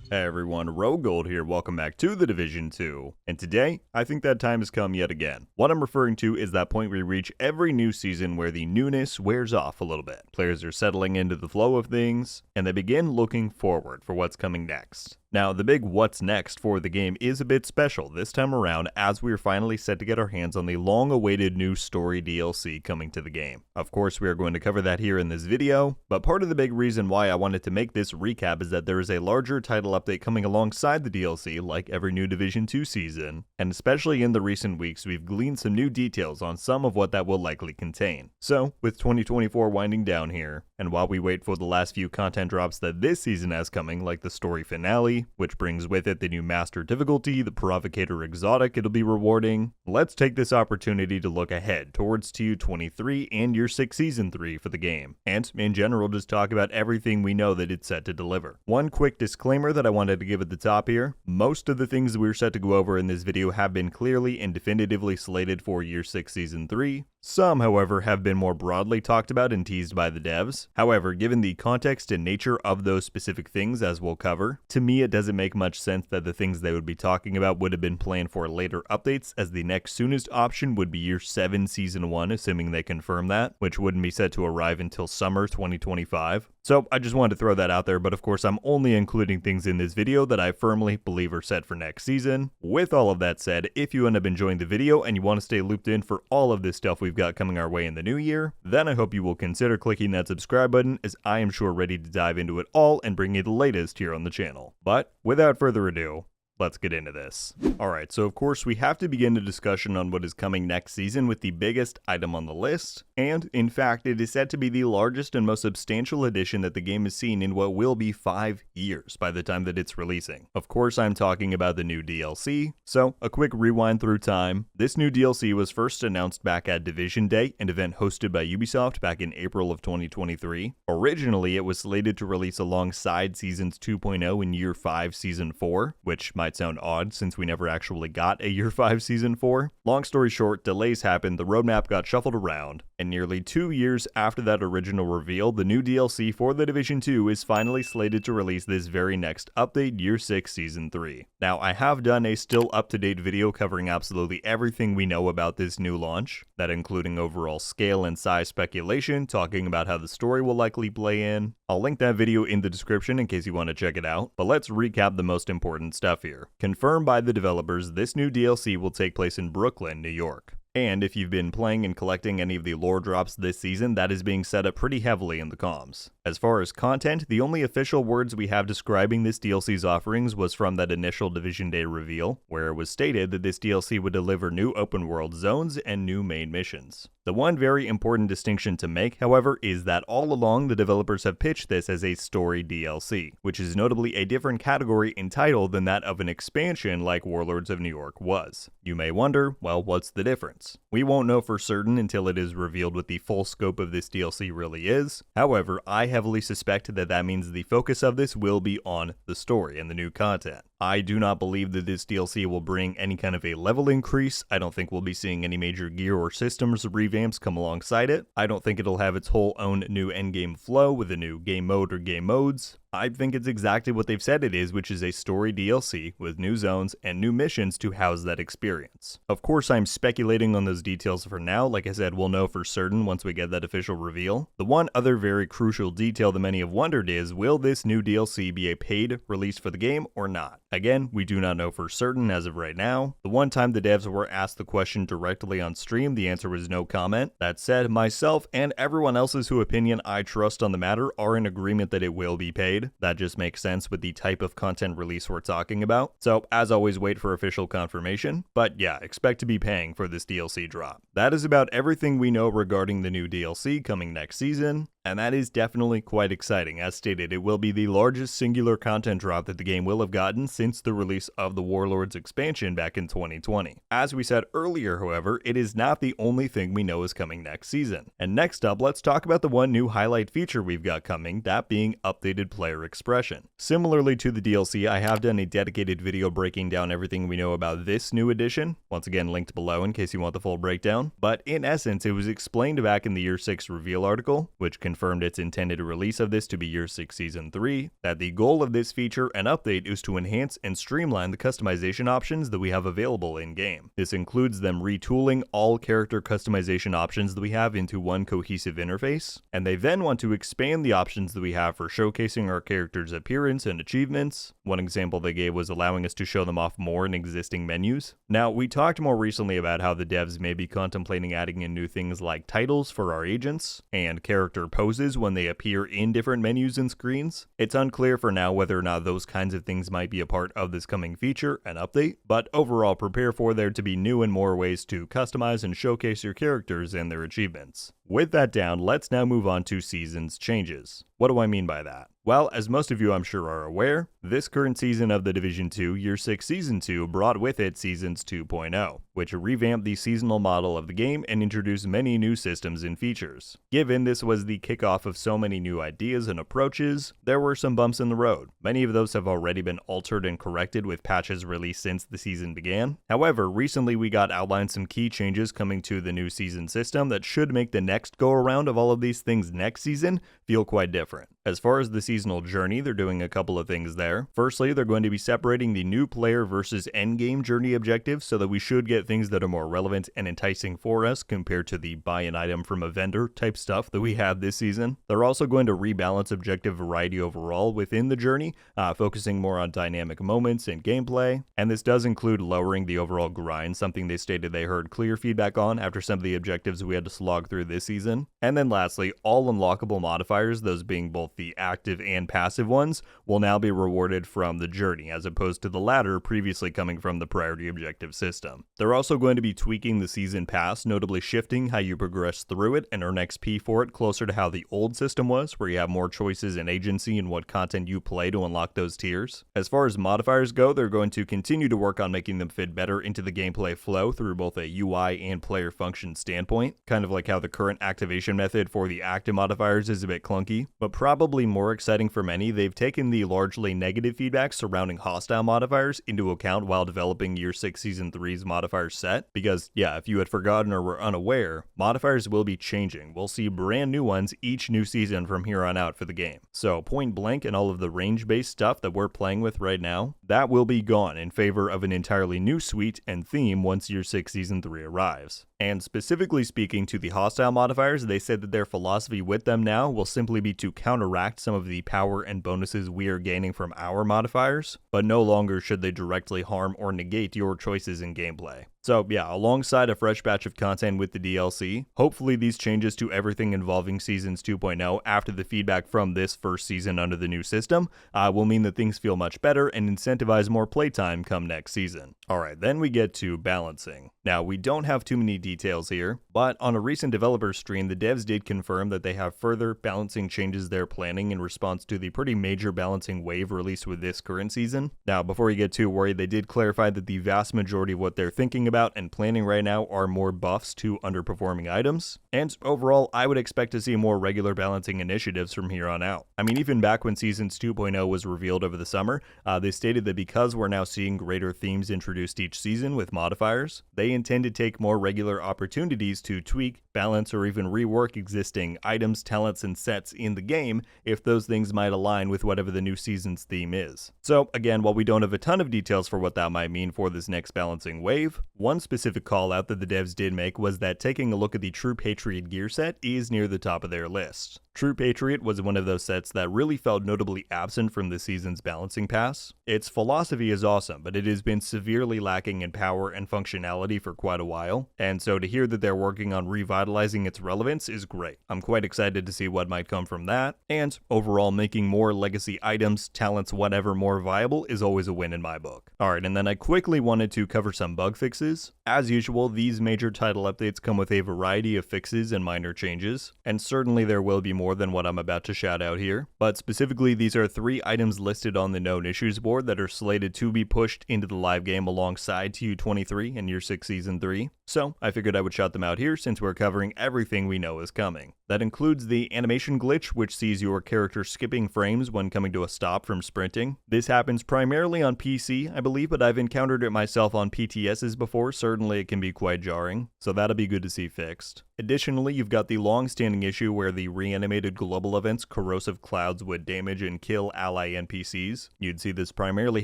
Hey everyone, RogueGold here, welcome back to The Division 2, and today, I think that time has come yet again. What I'm referring to is that point we reach every new season where the newness wears off a little bit. Players are settling into the flow of things, and they begin looking forward for what's coming next. Now, the big what's next for the game is a bit special this time around, as we are finally set to get our hands on the long-awaited new story DLC coming to the game. Of course, we are going to cover that here in this video, but part of the big reason why I wanted to make this recap is that there is a larger title update coming alongside the DLC, like every new Division 2 season, and especially in the recent weeks, we've gleaned some new details on some of what that will likely contain. So, with 2024 winding down here, and while we wait for the last few content drops that this season has coming, like the story finale, which brings with it the new Master difficulty, the Provocator exotic it'll be rewarding, let's take this opportunity to look ahead towards TU23 and Year 6 Season 3 for the game, and in general just talk about everything we know that it's set to deliver. One quick disclaimer that I wanted to give at the top here, most of the things we're set to go over in this video have been clearly and definitively slated for Year 6 Season 3. Some, however, have been more broadly talked about and teased by the devs. However, given the context and nature of those specific things, as we'll cover, to me it doesn't make much sense that the things they would be talking about would have been planned for later updates, as the next soonest option would be Year 7 Season 1, assuming they confirm that, which wouldn't be set to arrive until summer 2025. So I just wanted to throw that out there, but of course I'm only including things in this video that I firmly believe are set for next season. With all of that said, if you end up enjoying the video and you want to stay looped in for all of this stuff we've got coming our way in the new year, then I hope you will consider clicking that subscribe button, as I am sure ready to dive into it all and bring you the latest here on the channel. But without further ado, let's get into this. Alright, so of course we have to begin a discussion on what is coming next season with the biggest item on the list, and in fact it is said to be the largest and most substantial addition that the game has seen in what will be 5 years by the time that it's releasing. Of course I'm talking about the new DLC, so a quick rewind through time. This new DLC was first announced back at Division Day, an event hosted by Ubisoft back in April of 2023. Originally it was slated to release alongside Seasons 2.0 in Year 5 Season 4, which might sound odd since we never actually got a Year 5 Season 4. Long story short, delays happened, the roadmap got shuffled around, and nearly 2 years after that original reveal, the new DLC for The Division 2 is finally slated to release this very next update, Year 6 Season 3. Now, I have done a still up-to-date video covering absolutely everything we know about this new launch, that including overall scale and size speculation, talking about how the story will likely play in. I'll link that video in the description in case you want to check it out, but let's recap the most important stuff here. Confirmed by the developers, this new DLC will take place in Brooklyn, New York. And if you've been playing and collecting any of the lore drops this season, that is being set up pretty heavily in the comms. As far as content, the only official words we have describing this DLC's offerings was from that initial Division Day reveal, where it was stated that this DLC would deliver new open world zones and new main missions. The one very important distinction to make, however, is that all along the developers have pitched this as a story DLC, which is notably a different category in title than that of an expansion like Warlords of New York was. You may wonder, well, what's the difference? We won't know for certain until it is revealed what the full scope of this DLC really is. However, I heavily suspect that that means the focus of this will be on the story and the new content. I do not believe that this DLC will bring any kind of a level increase. I don't think we'll be seeing any major gear or systems revamps come alongside it. I don't think it'll have its whole own new endgame flow with a new game mode or game modes. I think it's exactly what they've said it is, which is a story DLC with new zones and new missions to house that experience. Of course, I'm speculating on those details for now. Like I said, we'll know for certain once we get that official reveal. The one other very crucial detail that many have wondered is, will this new DLC be a paid release for the game or not? Again, we do not know for certain as of right now. The one time the devs were asked the question directly on stream, the answer was no comment. That said, myself and everyone else's whose opinion I trust on the matter are in agreement that it will be paid. That just makes sense with the type of content release we're talking about. So, as always, wait for official confirmation. But yeah, expect to be paying for this DLC drop. That is about everything we know regarding the new DLC coming next season, and that is definitely quite exciting. As stated, it will be the largest singular content drop that the game will have gotten since the release of the Warlords expansion back in 2020. As we said earlier, however, it is not the only thing we know is coming next season. And next up, let's talk about the one new highlight feature we've got coming, that being updated player expression. Similarly to the DLC, I have done a dedicated video breaking down everything we know about this new edition, once again linked below in case you want the full breakdown, but in essence it was explained back in the Year 6 reveal article, which confirmed confirmed its intended release of this to be Year 6 Season 3, that the goal of this feature and update is to enhance and streamline the customization options that we have available in-game. This includes them retooling all character customization options that we have into one cohesive interface, and they then want to expand the options that we have for showcasing our character's appearance and achievements. One example they gave was allowing us to show them off more in existing menus. Now, we talked more recently about how the devs may be contemplating adding in new things like titles for our agents, and character poses when they appear in different menus and screens. It's unclear for now whether or not those kinds of things might be a part of this coming feature and update, but overall prepare for there to be new and more ways to customize and showcase your characters and their achievements. With that down, let's now move on to Seasons changes. What do I mean by that? Well, as most of you I'm sure are aware, this current season of The Division 2 Year 6 Season 2 brought with it Seasons 2.0, which revamped the seasonal model of the game and introduced many new systems and features. Given this was the kickoff of so many new ideas and approaches, there were some bumps in the road. Many of those have already been altered and corrected with patches released since the season began. However, recently we got outlined some key changes coming to the new season system that should make the next go around of all of these things next season feel quite different. As far as the seasonal journey, they're doing a couple of things there. Firstly, they're going to be separating the new player versus endgame journey objectives so that we should get things that are more relevant and enticing for us compared to the buy an item from a vendor type stuff that we had this season. They're also going to rebalance objective variety overall within the journey, focusing more on dynamic moments and gameplay. And this does include lowering the overall grind, something they stated they heard clear feedback on after some of the objectives we had to slog through this season. And then lastly, all unlockable modifiers, those being both the active and passive ones, will now be rewarded from the journey, as opposed to the latter previously coming from the priority objective system. They're also going to be tweaking the season pass, notably shifting how you progress through it and earn XP for it closer to how the old system was, where you have more choices and agency in what content you play to unlock those tiers. As far as modifiers go, they're going to continue to work on making them fit better into the gameplay flow through both a UI and player function standpoint, kind of like how the current activation method for the active modifiers is a bit clunky, but probably more exciting for many, they've taken the largely negative feedback surrounding hostile modifiers into account while developing Year 6 Season 3's modifier set, because yeah, if you had forgotten or were unaware, modifiers will be changing. We'll see brand new ones each new season from here on out for the game. So point blank and all of the range-based stuff that we're playing with right now, that will be gone in favor of an entirely new suite and theme once Year 6 Season 3 arrives. And specifically speaking to the hostile modifiers, they said that their philosophy with them now will simply be to counteract some of the power and bonuses we are gaining from our modifiers, but no longer should they directly harm or negate your choices in gameplay. So yeah, alongside a fresh batch of content with the DLC, hopefully these changes to everything involving Seasons 2.0 after the feedback from this first season under the new system will mean that things feel much better and incentivize more playtime come next season. Alright, then we get to balancing. Now, we don't have too many details here, but on a recent developer stream, the devs did confirm that they have further balancing changes they're planning in response to the pretty major balancing wave released with this current season. Now, before you get too worried, they did clarify that the vast majority of what they're thinking about and planning right now are more buffs to underperforming items, and overall, I would expect to see more regular balancing initiatives from here on out. I mean, even back when Seasons 2.0 was revealed over the summer, they stated that because we're now seeing greater themes introduced each season with modifiers, they intend to take more regular opportunities to tweak, balance, or even rework existing items, talents, and sets in the game if those things might align with whatever the new season's theme is. So again, while we don't have a ton of details for what that might mean for this next balancing wave, one specific call out that the devs did make was that taking a look at the True Patriot gear set is near the top of their list. True Patriot was one of those sets that really felt notably absent from the season's balancing pass. Its philosophy is awesome, but it has been severely lacking in power and functionality for quite a while, and so to hear that they're working on revitalizing its relevance is great. I'm quite excited to see what might come from that, and overall making more legacy items, talents, whatever more viable is always a win in my book. Alright, and then I quickly wanted to cover some bug fixes. As usual, these major title updates come with a variety of fixes and minor changes, and certainly there will be more than what I'm about to shout out here, but specifically these are 3 items listed on the known issues board that are slated to be pushed into the live game alongside TU23 and Year 6 Season 3. so I figured I would shout them out here since we're covering everything we know is coming. That includes the animation glitch, which sees your character skipping frames when coming to a stop from sprinting. This happens primarily on PC, I believe, but I've encountered it myself on PTS's before. Certainly it can be quite jarring, so that'll be good to see fixed. Additionally, you've got the long-standing issue where the reanimated global events corrosive clouds would damage and kill ally NPCs. You'd see this primarily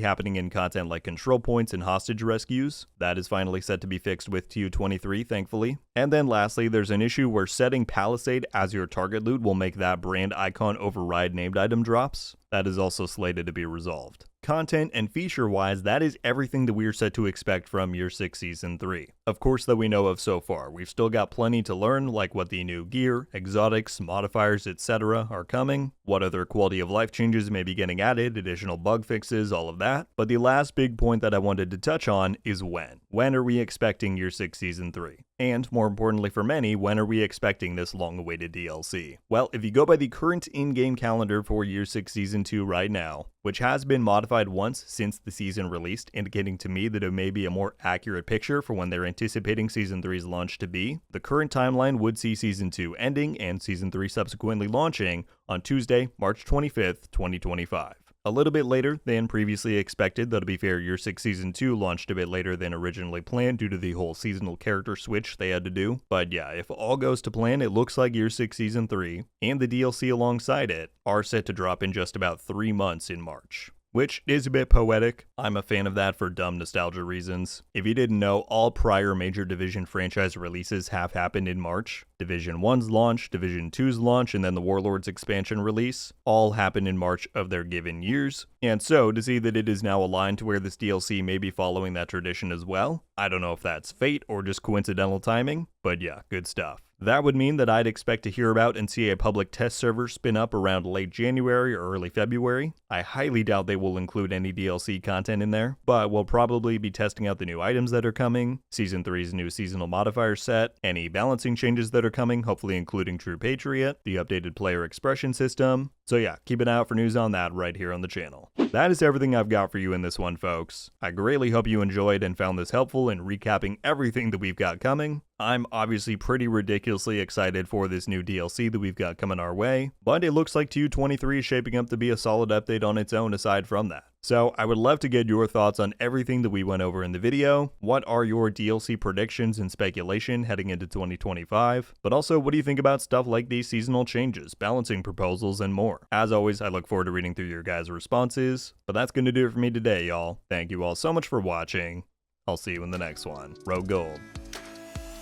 happening in content like control points and hostage rescues. That is finally set to be fixed with TU23, thankfully. And then lastly, there's an issue where setting Palisade as your target loot will make that brand icon override named item drops. That is also slated to be resolved. Content and feature-wise, that is everything that we're set to expect from Year 6 Season 3. Of course, that we know of so far. We've still got plenty to learn, like what the new gear, exotics, modifiers, etc. are coming, what other quality of life changes may be getting added, additional bug fixes, all of that. But the last big point that I wanted to touch on is when. When are we expecting Year 6 Season 3? And, more importantly for many, when are we expecting this long-awaited DLC? Well, if you go by the current in-game calendar for Year 6 Season 2 right now, which has been modified once since the season released, indicating to me that it may be a more accurate picture for when they're anticipating Season 3's launch to be, the current timeline would see Season 2 ending and Season 3 subsequently launching on Tuesday, March 25th, 2025. A little bit later than previously expected, though to be fair, Year 6 Season 2 launched a bit later than originally planned due to the whole seasonal character switch they had to do. But yeah, if all goes to plan, it looks like Year 6 Season 3 and the DLC alongside it are set to drop in just about 3 months in March. Which is a bit poetic. I'm a fan of that for dumb nostalgia reasons. If you didn't know, all prior major Division franchise releases have happened in March. Division 1's launch, Division 2's launch, and then the Warlords expansion release all happened in March of their given years. And so, to see that it is now aligned to where this DLC may be following that tradition as well, I don't know if that's fate or just coincidental timing, but yeah, good stuff. That would mean that I'd expect to hear about and see a public test server spin up around late January or early February. I highly doubt they will include any DLC content in there, but we'll probably be testing out the new items that are coming, Season 3's new seasonal modifier set, any balancing changes that are coming, hopefully including True Patriot, the updated player expression system. So yeah, keep an eye out for news on that right here on the channel. That is everything I've got for you in this one, folks. I greatly hope you enjoyed and found this helpful in recapping everything that we've got coming. I'm obviously pretty ridiculously excited for this new DLC that we've got coming our way, but it looks like TU23 is shaping up to be a solid update on its own aside from that. So I would love to get your thoughts on everything that we went over in the video. What are your DLC predictions and speculation heading into 2025? But also, what do you think about stuff like these seasonal changes, balancing proposals, and more? As always, I look forward to reading through your guys' responses. But that's going to do it for me today, y'all. Thank you all so much for watching. I'll see you in the next one. RogueGold.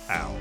Out.